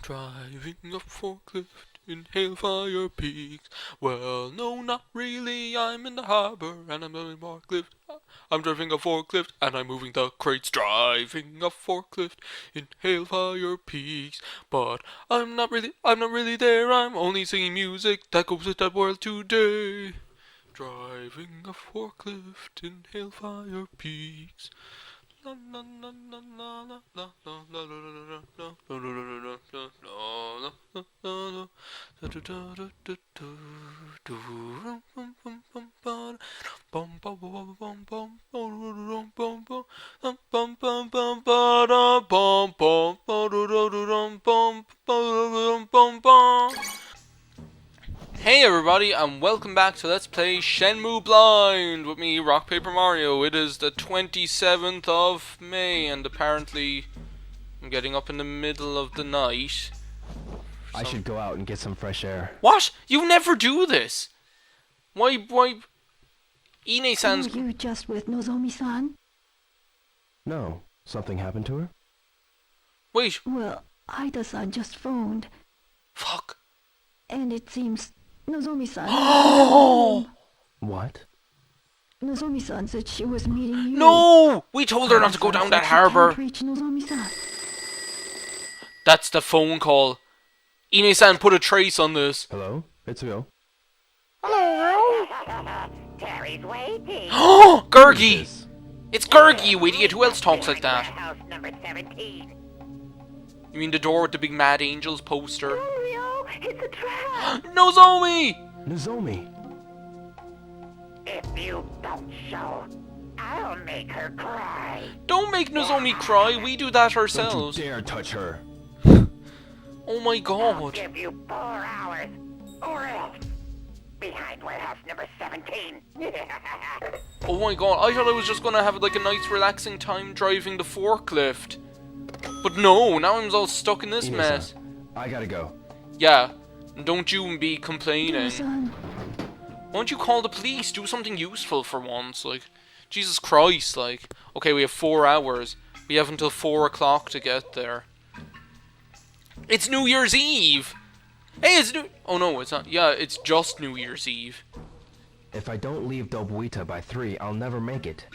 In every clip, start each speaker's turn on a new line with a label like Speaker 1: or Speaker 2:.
Speaker 1: Driving a forklift in Hailfire Peaks. Well, no, not really. I'm in the harbor and I'm driving a forklift. I'm driving a forklift and I'm moving the crates. Driving a forklift in Hailfire Peaks. But I'm not really there. I'm only singing music that goes with that world today. Driving a forklift in Hailfire Peaks. Hey everybody, and welcome back to Let's Play Shenmue Blind with me, RockPaperMario. It is the 27th of May, and apparently I'm getting up in the middle of the night.
Speaker 2: I should go out and get some fresh air.
Speaker 1: What? You never do this! Why, Ine-san's...
Speaker 3: Were you just with Nozomi-san?
Speaker 2: No, something happened to her?
Speaker 1: Wait.
Speaker 3: Well, Ida-san just phoned,
Speaker 1: Fuck.
Speaker 3: and it seems Nozomi-san...
Speaker 2: What?
Speaker 3: Nozomi-san said she was meeting you.
Speaker 1: No! We told her not to go down that harbor.
Speaker 3: Can't reach Nozomi-san.
Speaker 1: That's the phone call. Ine-san put a trace on this.
Speaker 2: Hello? It's Will.
Speaker 4: Terry's waiting.
Speaker 1: Oh, Gurgi!
Speaker 2: Yes.
Speaker 1: It's Gurgi, you idiot. Who else talks like that?
Speaker 4: House number 17.
Speaker 1: You mean the door with the big Mad Angels poster?
Speaker 4: Mario, it's a trap.
Speaker 1: Nozomi!
Speaker 2: Nozomi!
Speaker 4: If you don't show, I'll make her cry.
Speaker 1: Don't make Nozomi cry, we do that
Speaker 2: Don't
Speaker 1: ourselves.
Speaker 2: you dare touch her!
Speaker 1: Oh my
Speaker 4: I'll
Speaker 1: god.
Speaker 4: give you 4 hours, or else. Behind warehouse number 17.
Speaker 1: Oh my god, I thought I was just gonna have like a nice relaxing time driving the forklift. But no, now I'm all stuck in this mess.
Speaker 2: I gotta go.
Speaker 1: Yeah, and don't you be complaining.
Speaker 3: Son,
Speaker 1: Why don't you call the police? Do something useful for once, like, Jesus Christ, like. Okay, we have 4 hours. We have until 4 o'clock to get there. It's New Year's Eve! Hey, it's New... Oh no, it's not. Yeah, it's just New Year's Eve.
Speaker 2: If I don't leave Dobuita by 3, I'll never make it.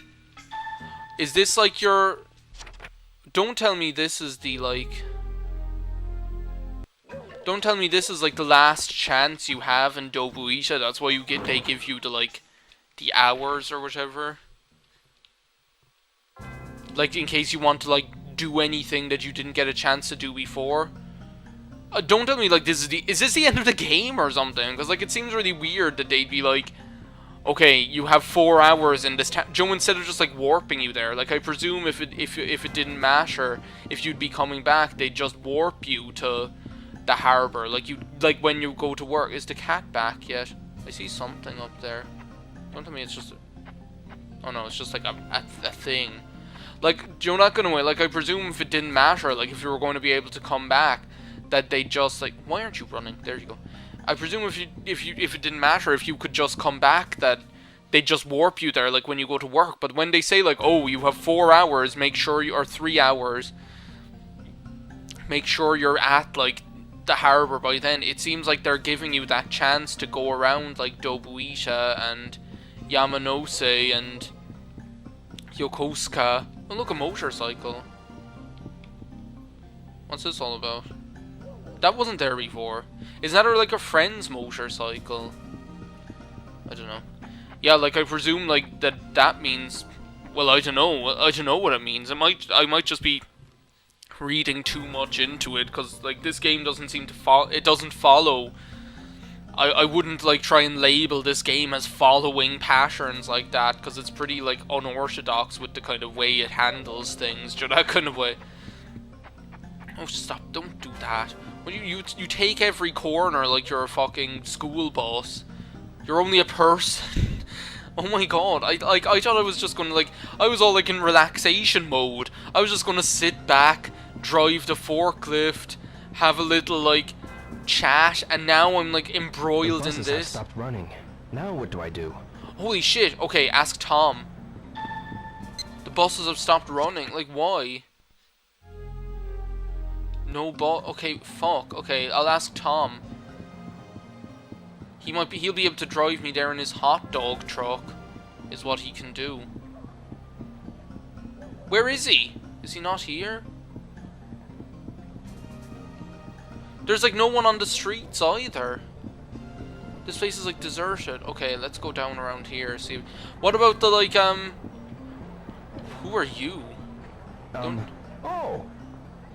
Speaker 1: Is this like your... Don't tell me this is the, like... Don't tell me this is like the last chance you have in Dobuita. That's why they give you the, like, the hours or whatever. Like, in case you want to, like, do anything that you didn't get a chance to do before. Don't tell me, like, is this the end of the game or something? Because, like, it seems really weird that they'd be like, okay, you have 4 hours in this Joe, instead of just, like, warping you there. Like, I presume if it didn't matter, if you'd be coming back, they'd just warp you to the harbor. Like when you go to work. Is the cat back yet? I see something up there. Don't tell me it's just... Oh, no, it's just, like, a thing. Like, you're not gonna win. Like, I presume if it didn't matter, like, if you were going to be able to come back, that they just, like, why aren't you running? There you go. I presume if it didn't matter, if you could just come back, that they'd just warp you there, like, when you go to work. But when they say, like, oh, you have 4 hours, make sure you, or 3 hours, make sure you're at, like, the harbor by then, it seems like they're giving you that chance to go around, like, Dobuita and Yamanose and Yokosuka. Oh, look, a motorcycle. What's this all about? That wasn't there before. Is that like a friend's motorcycle? I don't know. Yeah, like, I presume, like, that means... Well, I don't know. I don't know what it means. I might just be reading too much into it, because, like, this game doesn't seem to follow... It doesn't follow... I wouldn't, like, try and label this game as following patterns like that, because it's pretty, like, unorthodox with the kind of way it handles things, you know, that kind of way. Oh, stop, don't do that. Well, you take every corner like you're a fucking school bus. You're only a person. Oh my god, I thought I was just gonna, like, I was all, like, in relaxation mode. I was just gonna sit back, drive the forklift, have a little, like, chat, and now I'm, like, embroiled in
Speaker 2: Have
Speaker 1: this.
Speaker 2: stopped running. Now what do I do?
Speaker 1: Holy shit, okay, ask Tom. The buses have stopped running, like, why? No ball. Okay, fuck. Okay, I'll ask Tom. He'll be able to drive me there in his hot dog truck, is what he can do. Where is he? Is he not here? There's like no one on the streets either. This place is like deserted. Okay, let's go down around here. See. What about the like who are you?
Speaker 2: Oh,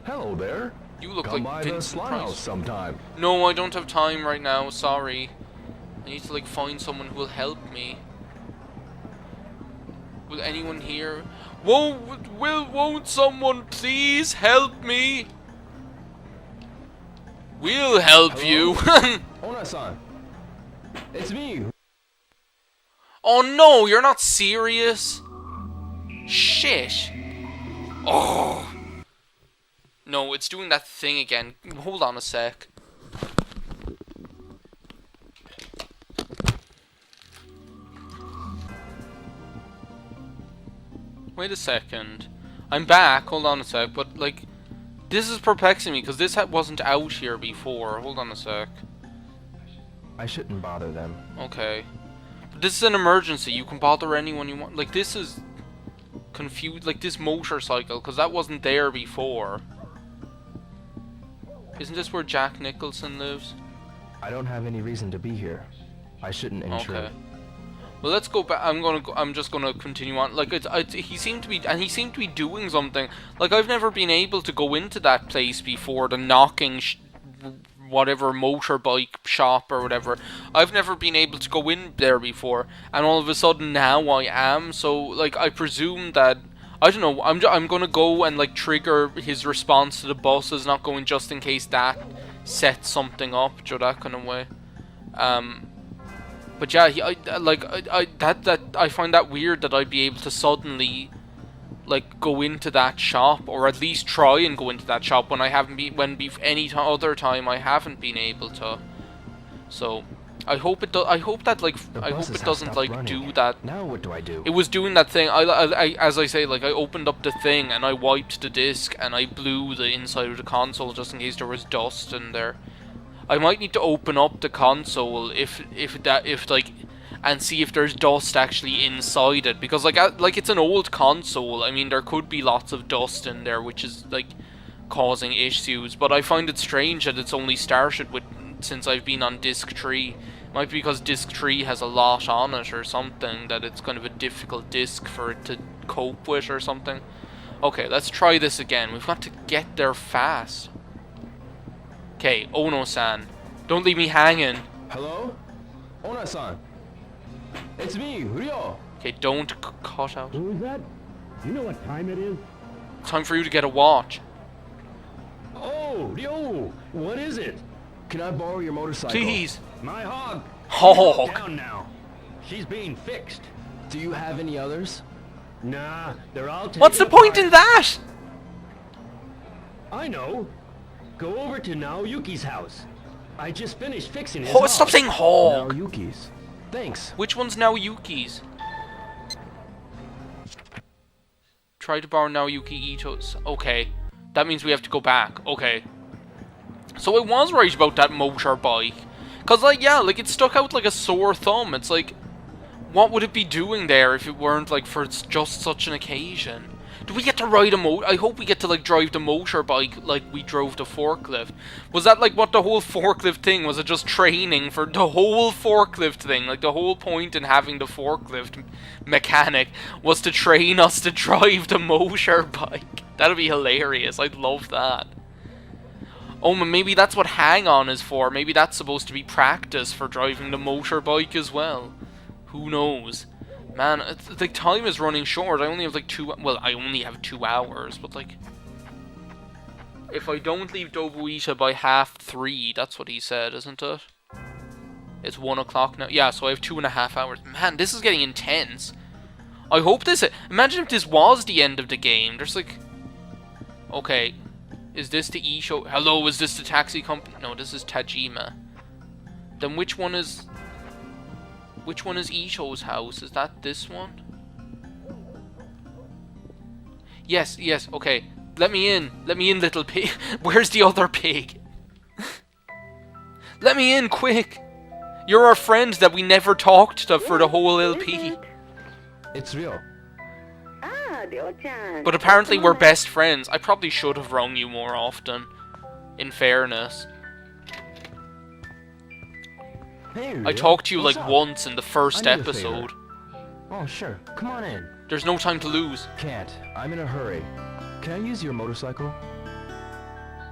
Speaker 2: hello there.
Speaker 1: You look
Speaker 2: Come
Speaker 1: like
Speaker 2: by the
Speaker 1: Vincent
Speaker 2: slime
Speaker 1: Price.
Speaker 2: house sometime.
Speaker 1: No, I don't have time right now. Sorry. I need to like find someone who will help me. Will anyone here? Won't someone please help me? We'll help
Speaker 2: Hello?
Speaker 1: you.
Speaker 2: Ona-san, it's me.
Speaker 1: Oh no, you're not serious. Shit. Oh. No, it's doing that thing again. Hold on a sec. Wait a second. I'm back. Hold on a sec. But, like, this is perplexing me because this wasn't out here before. Hold on a sec.
Speaker 2: I shouldn't bother them.
Speaker 1: Okay. But this is an emergency. You can bother anyone you want. Like, this is confused. Like, this motorcycle, because that wasn't there before. Isn't this where Jack Nicholson lives?
Speaker 2: I don't have any reason to be here. I shouldn't intrude.
Speaker 1: Okay. Well, let's go back. I'm just gonna continue on. Like, he seemed to be doing something. Like, I've never been able to go into that place before. The knocking, whatever motorbike shop or whatever. I've never been able to go in there before, and all of a sudden now I am. So, like, I presume that I don't know. I'm gonna go and like trigger his response to the buses not going just in case that sets something up, that kind of way. But yeah, I find that weird that I'd be able to suddenly like go into that shop, or at least try and go into that shop when I haven't been, any other time I haven't been able to. So I hope it doesn't like do that.
Speaker 2: Now what do I do?
Speaker 1: It was doing that thing. As I say, like I opened up the thing and I wiped the disc and I blew the inside of the console just in case there was dust in there. I might need to open up the console if and see if there's dust actually inside it, because like it's an old console. I mean, there could be lots of dust in there which is like causing issues, but I find it strange that it's only started with since I've been on disc 3. Might be because disc 3 has a lot on it or something, that it's kind of a difficult disc for it to cope with or something. Okay, let's try this again. We've got to get there fast. Okay, Ono-san, don't leave me hanging.
Speaker 2: Hello? Ona-san. It's me, Ryo.
Speaker 1: Okay, don't cut out.
Speaker 5: Who is that? Do you know what time it is?
Speaker 1: Time for you to get a watch.
Speaker 5: Oh, Ryo! What is it?
Speaker 2: Can I borrow your motorcycle?
Speaker 1: Please.
Speaker 5: My hog!
Speaker 1: Hog.
Speaker 5: Down now. She's being fixed.
Speaker 2: Do you have any others?
Speaker 5: Nah, they're all taken
Speaker 1: What's the point
Speaker 5: apart.
Speaker 1: in that?
Speaker 5: I know. Go over to Naoyuki's house. I just finished fixing his
Speaker 1: Oh,
Speaker 5: hog.
Speaker 1: stop saying hog.
Speaker 2: Naoyuki's. Thanks.
Speaker 1: Which one's Naoyuki's? Try to borrow Naoyuki Ito's. Okay. That means we have to go back. Okay. So I was right about that motorbike. Cause like, yeah, like it stuck out like a sore thumb. It's like, what would it be doing there if it weren't like for just such an occasion? Do we get to ride a I hope we get to like drive the motorbike like we drove the forklift. Was that like what the whole forklift thing was? It just training for the whole forklift thing? Like the whole point in having the forklift mechanic was to train us to drive the motorbike. That'd be hilarious. I'd love that. Oh, maybe that's what hang on is for. Maybe that's supposed to be practice for driving the motorbike as well. Who knows? Man, the time is running short. I only have like I only have 2 hours, but like, if I don't leave Dobuita by 3:30, that's what he said, isn't it? It's 1 o'clock now. Yeah, so I have 2.5 hours. Man, this is getting intense. I hope imagine if this was the end of the game. There's like, okay, is this the E-show? Hello, is this the taxi company? No, this is Tajima. Then which one is Isho's house? Is that this one? Yes, okay. Let me in. Let me in, little pig. Where's the other pig? Let me in, quick. You're our friend that we never talked to for the whole LP.
Speaker 2: It's real.
Speaker 1: But apparently we're best friends. I probably should have rung you more often. In fairness.
Speaker 2: Hey,
Speaker 1: I
Speaker 2: Rio.
Speaker 1: talked to you
Speaker 2: What's
Speaker 1: like
Speaker 2: up?
Speaker 1: once in the first
Speaker 2: I need a
Speaker 1: episode.
Speaker 2: Oh, sure. Come on in.
Speaker 1: There's no time to lose.
Speaker 2: Can't. I'm in a hurry. Can I use your motorcycle?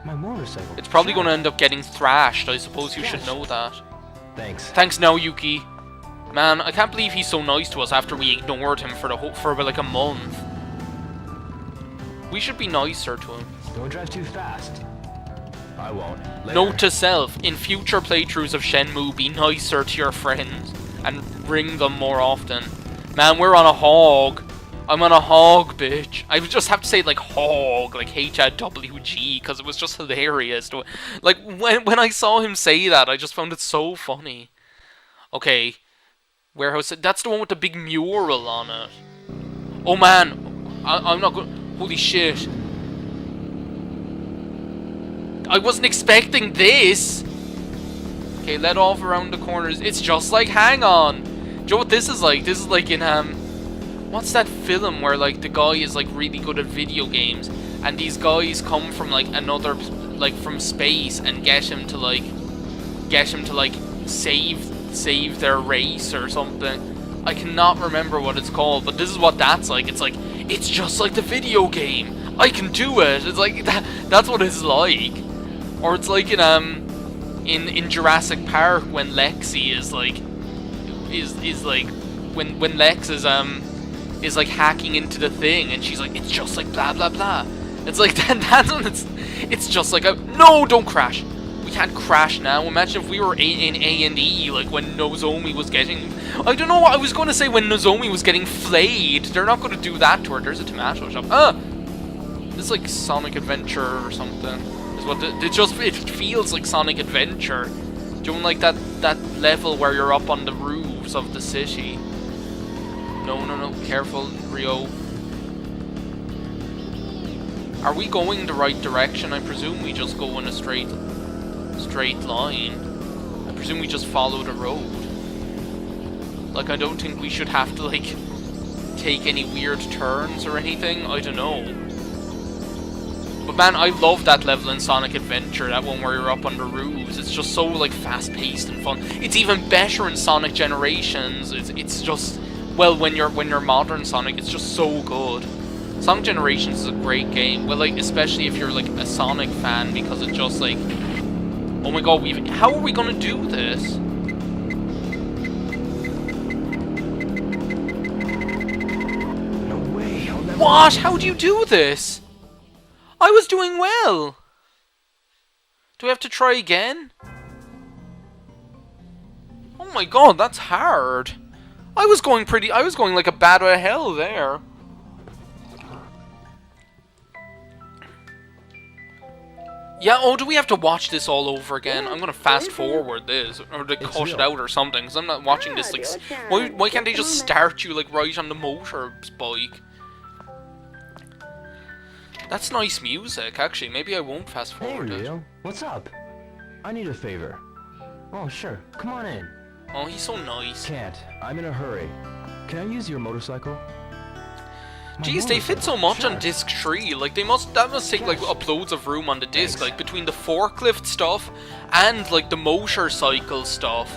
Speaker 2: My motorcycle?
Speaker 1: It's probably
Speaker 2: Sure.
Speaker 1: going to end up getting thrashed. I suppose you should
Speaker 2: Yes.
Speaker 1: know that.
Speaker 2: Thanks.
Speaker 1: Thanks now, Yuki. Man, I can't believe he's so nice to us after we ignored him for about like a month. We should be nicer to him.
Speaker 2: Don't drive too fast. I won't. Later.
Speaker 1: Note to self, in future playthroughs of Shenmue, be nicer to your friends and ring them more often. Man, we're on a hog. I'm on a hog, bitch. I would just have to say like hog, like H-A-W-G, because it was just hilarious. Like, when I saw him say that, I just found it so funny. Okay, warehouse, that's the one with the big mural on it. Oh man, I'm not going, holy shit. I wasn't expecting this. Okay, let off around the corners. It's just like Hang On. Do you know what this is like? This is like in, what's that film where, like, the guy is, like, really good at video games, and these guys come from, like, another, like, from space, and get him to, like, save their race or something. I cannot remember what it's called, but this is what that's like. It's like, it's just like the video game. I can do it. It's like, that's what it's like. Or it's like in Jurassic Park when Lexi is like, when Lex is like hacking into the thing, and she's like, it's just like blah blah blah. It's like that's when it's just like no, don't crash. We can't crash now. Imagine if we were in A&E, like when Nozomi was getting, I don't know what I was going to say, when Nozomi was getting flayed. They're not going to do that to her. There's a tomato shop. This is like Sonic Adventure or something. Is what it feels like Sonic Adventure. Doing like that level where you're up on the roofs of the city. No, careful, Rio. Are we going the right direction? I presume we just go in a straight line. I presume we just follow the road. Like, I don't think we should have to, like, take any weird turns or anything. I don't know. But man, I love that level in Sonic Adventure, that one where you're up on the roofs. It's just so, like, fast-paced and fun. It's even better in Sonic Generations. It's just, well, when you're modern Sonic, it's just so good. Sonic Generations is a great game. Well, like, especially if you're, like, a Sonic fan, because it just, like, oh my god, how are we gonna do this?
Speaker 2: No way. I'll never.
Speaker 1: What? How do you do this? I was doing well. Do we have to try again? Oh my god, that's hard. I was going like a bat out of hell there. Yeah, oh, do we have to watch this all over again? I'm gonna fast forward this, or to cut it out or something, because I'm not watching this, like, why can't they just start you, like, right on the motorbike? That's nice music, actually. Maybe I won't fast
Speaker 2: Hey,
Speaker 1: forward it.
Speaker 2: Rio. What's up? I need a favor. Oh, sure. Come on in.
Speaker 1: Oh, he's so nice.
Speaker 2: Can't. I'm in a hurry. Can I use your motorcycle? My
Speaker 1: Jeez, they fit so
Speaker 2: motorcycle?
Speaker 1: much
Speaker 2: Sure.
Speaker 1: on disc 3. Like, that must take, like, uploads of room on the disc.
Speaker 2: Thanks.
Speaker 1: Like, between the forklift stuff and, like, the motorcycle stuff.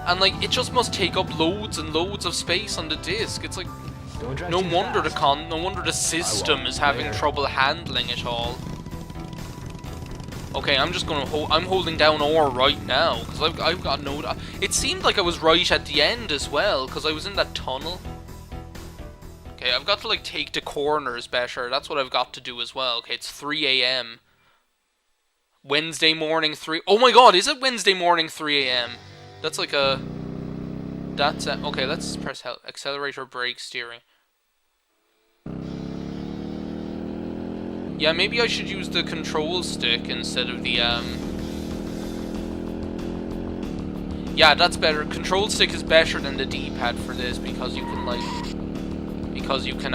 Speaker 1: And, like, it just must take up loads and loads of space on the disc. It's like,
Speaker 2: Don't drive
Speaker 1: no
Speaker 2: too
Speaker 1: wonder
Speaker 2: fast.
Speaker 1: no wonder the system
Speaker 2: won't.
Speaker 1: is having
Speaker 2: Later.
Speaker 1: trouble handling it all. Okay, I'm just gonna I'm holding down R right now, because I've got no... It seemed like I was right at the end as well, because I was in that tunnel. Okay, I've got to, like, take the corners better. That's what I've got to do as well. Okay, it's 3 a.m. Wednesday morning 3... Oh my god, is it Wednesday morning 3 a.m.? That's like a... That's... Okay, let's press accelerator, brake, steering. Yeah, maybe I should use the control stick instead of the, Yeah, that's better. Control stick is better than the D-pad for this, because you can, like... Because you can,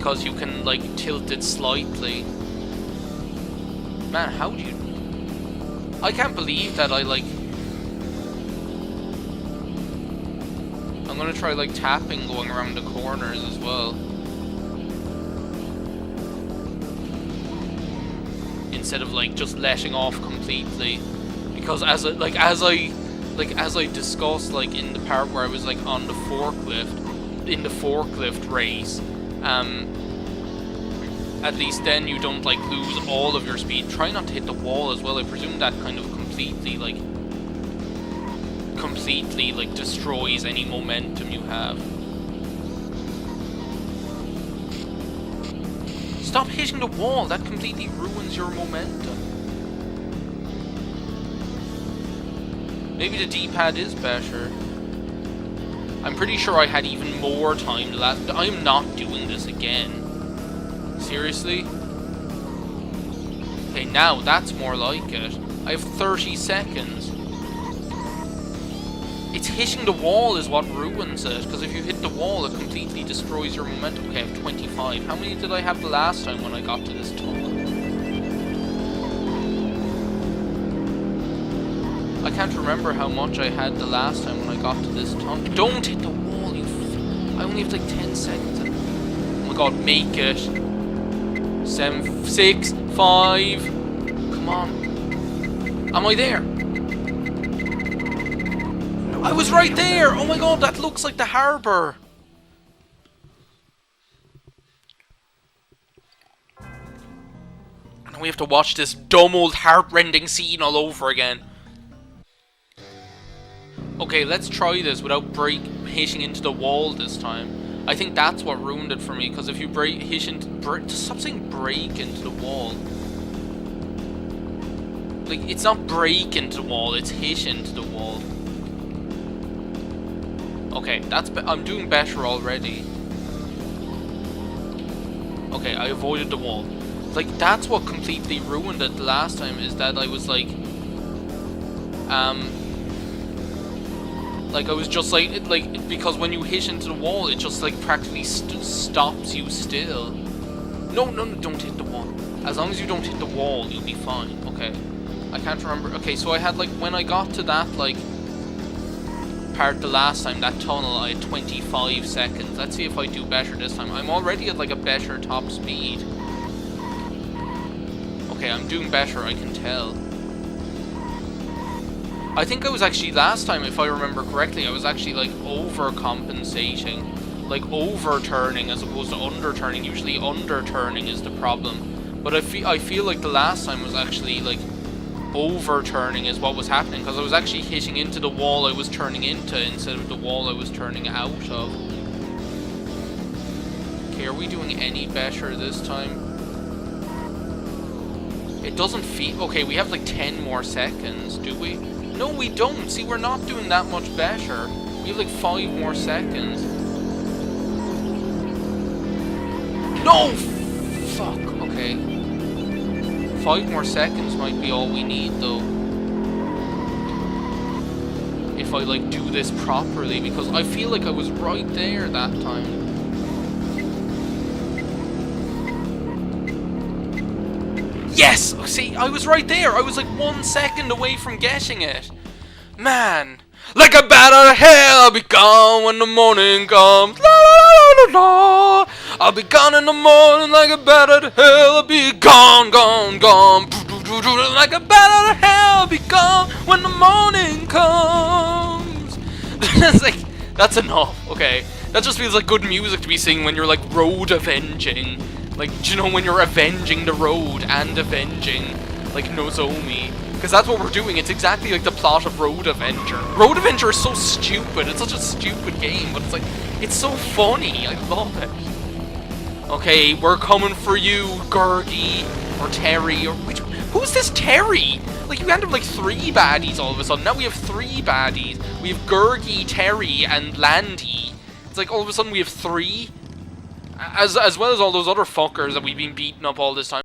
Speaker 1: because you can, like, tilt it slightly. Man, how do you... I can't believe that I, like... I'm gonna try, like, tapping going around the corners as well. Instead of, like, just letting off completely. Because as I discussed, like, in the part where I was, like, on the forklift, in the forklift race, at least then you don't, like, lose all of your speed. Try not to hit the wall as well. I presume that kind of completely, like, destroys any momentum you have. Stop hitting the wall, that completely ruins your momentum. Maybe the D-pad is better. I'm pretty sure I had even more time the last... I'm not doing this again. Seriously? Okay, now that's more like it. I have 30 seconds. It's hitting the wall is what ruins it, because if you hit the wall, it completely destroys your momentum. Okay, I have 25. How many did I have the last time when I got to this tunnel? I can't remember how much I had the last time when I got to this tunnel. Don't hit the wall, you I only have like 10 seconds. Oh my god, make it. 7, 6, 5. Come on. Am I there? I was right there! Oh my god, that looks like the harbour! And we have to watch this dumb old heart-rending scene all over again. Okay, let's try this without hitting into the wall this time. I think that's what ruined it for me, because if you stop saying break into the wall. Like, it's not break into the wall, it's hit into the wall. Okay, I'm doing better already. Okay, I avoided the wall. Like, that's what completely ruined it the last time, is that I was like... Like, I was just like, because when you hit into the wall, it just, like, practically stops you still. No, don't hit the wall. As long as you don't hit the wall, you'll be fine. Okay. I can't remember. Okay, so I had, like, when I got to that, like... part the last time, that tunnel, I had 25 seconds. Let's see if I do better this time. I'm already at like a better top speed. Okay, I'm doing better, I can tell. I think I was actually, last time, if I remember correctly, I was actually like overcompensating. Like overturning as opposed to underturning. Usually underturning is the problem. But I feel like the last time was actually like overturning is what was happening, because I was actually hitting into the wall I was turning into instead of the wall I was turning out of. Okay, are we doing any better this time? It doesn't feel... Okay, we have like 10 more seconds, do we? No, we don't. See, we're not doing that much better. We have like 5 more seconds. No! Fuck, okay. 5 more seconds might be all we need, though. If I, like, do this properly, because I feel like I was right there that time. Yes! See, I was right there! I was, like, 1 second away from getting it! Man! Like a bat out of hell, I'll be gone when the morning comes. La la la la la. I'll be gone in the morning like a bat out of hell. I'll be gone, gone, gone. Like a bat out of hell, I'll be gone when the morning comes. That's like, that's enough. Okay, that just feels like good music to be singing when you're like road avenging. Like, do you know, when you're avenging the road and avenging like Nozomi? Because that's what we're doing. It's exactly like the plot of Road Avenger. Road Avenger is so stupid. It's such a stupid game, but it's like, it's so funny. I love it. Okay, we're coming for you, Gurgi, or Terry, or which... Who's this Terry? Like, you can't have like 3 baddies all of a sudden. Now we have 3 baddies. We have Gurgi, Terry, and Landy. It's like all of a sudden we have 3. As well as all those other fuckers that we've been beating up all this time.